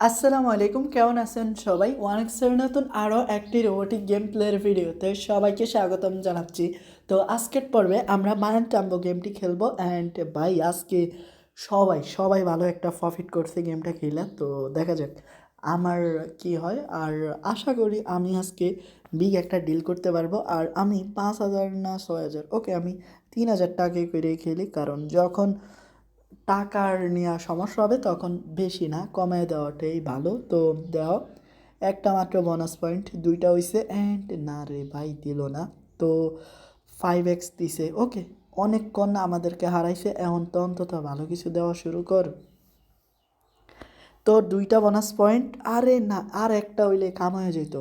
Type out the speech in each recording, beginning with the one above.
আসসালামু আলাইকুম, কেমন আছেন সবাই? ওয়ানেক্সের নতুন আরও একটি রোবোটিক গেম প্লের ভিডিওতে সবাইকে স্বাগতম জানাচ্ছি। তো আজকের পর্বে আমরা বানান টাম্বো গেমটি খেলবো। অ্যান্ড ভাই আজকে সবাই ভালো একটা প্রফিট করছে গেমটা খেলে। তো দেখা যাক আমার কি হয়। আর আশা করি আমি আজকে বিগ একটা ডিল করতে পারবো। আর আমি 5,000 না 6,000, ওকে আমি 3,000 টাকায় করে খেলি, কারণ যখন টাকার নেওয়া সমস্যা হবে তখন বেশি না কমায় দেওয়াটাই ভালো। তো দেওয়া একটা মাত্র বোনাস পয়েন্ট, দুইটা হইছে। অ্যান্ড না রে ভাই, দিল না। তো 5x দিছে, ওকে অনেকক্ষণ আমাদেরকে হারাইছে, এখন তো অন্তত ভালো কিছু দেওয়া শুরু কর। তো দুইটা বোনাস পয়েন্ট, আরে না আর একটা হইলে কাম হয়ে যেত।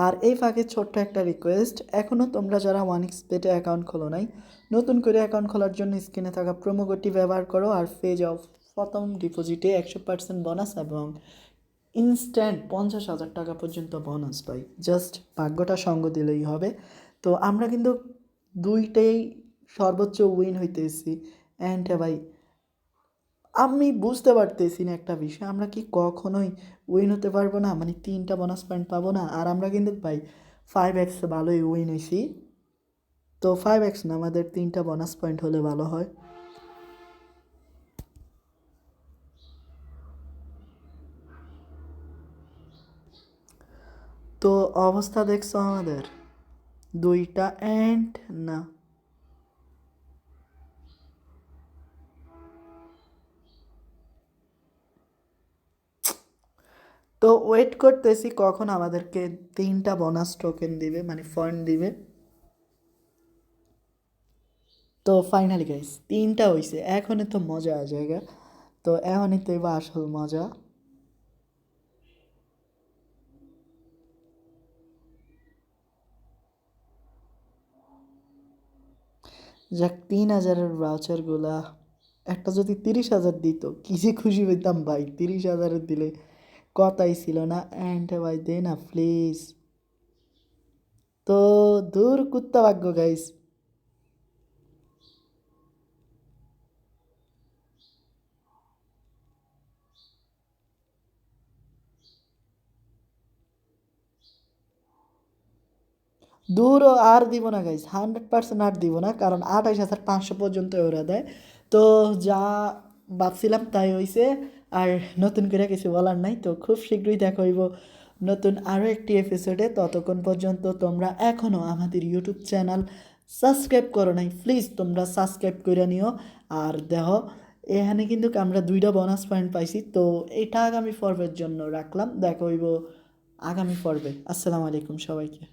আর এই ফাঁকে ছোট্ট একটা রিকোয়েস্ট, এখনও তোমরা যারা ওয়ানিক্স পেটে অ্যাকাউন্ট খোলো নাই, নতুন করে অ্যাকাউন্ট খোলার জন্য স্ক্রিনে থাকা প্রোমো কোডটি ব্যবহার করো। আর পেজ অফ প্রথম ডিপোজিটে 100% বোনাস এবং ইনস্ট্যান্ট 50,000 টাকা পর্যন্ত বোনাস পাই। জাস্ট ভাগ্যটা সঙ্গ দিলেই হবে। তো আমরা কিন্তু দুইটাই সর্বোচ্চ উইন হইতেছি। অ্যান্ড ভাই আমি বুঝতে পারতেছি না একটা বিষয়, আমরা কি কখনোই উইন হতে পারবো না? মানে 3টা বোনাস পয়েন্ট পাবো না? আর আমরা কিন্তু ভাই 5x ভালোই উইন হয়েছি। তো 5x না, আমাদের 3টা বোনাস পয়েন্ট হলে ভালো হয়। তো অবস্থা দেখছো আমাদের, দুইটা অ্যান্ড না। তো ওয়েট করতেছি কখন আমাদেরকে 3টা বোনাস টোকেন দিবে, মানে পয়েন্ট দিবে। তো ফাইনালি গাইস 3টা হইছে, এখনই তো মজা আ জায়গা। তো এখনই তো এবার আসল মজা। যাক 3,000-এর ভাউচারগুলা একটা যদি 30,000 দিত, কি যে খুশি হইতাম ভাই। 30,000 দিলে কথাই ছিল না। অ্যান্ড ভাই দে না প্লিজ। তো দূর কুত্তা ভাগ্য গাইস। দূরও আর দিব না গাইস, 100% আর দিব না, কারণ 28,500 পর্যন্ত ওরা দেয়। তো যা ভাবছিলাম তাই হইছে। আর নতুন করে কিছু বলার নাই। তো খুব শীঘ্রই দেখা হইব নতুন আরও একটি এপিসোডে। ততক্ষণ পর্যন্ত তোমরা এখনও আমাদের ইউটিউব চ্যানেল সাবস্ক্রাইব করো নাই, প্লিজ তোমরা সাবস্ক্রাইব করে নিও। আর দেখো এখানে কিন্তু আমরা 2টা বোনাস পয়েন্ট পাইছি। তো এটা আগামী পর্বের জন্য রাখলাম, দেখা হইব আগামী পর্বে। আসসালামু আলাইকুম সবাইকে।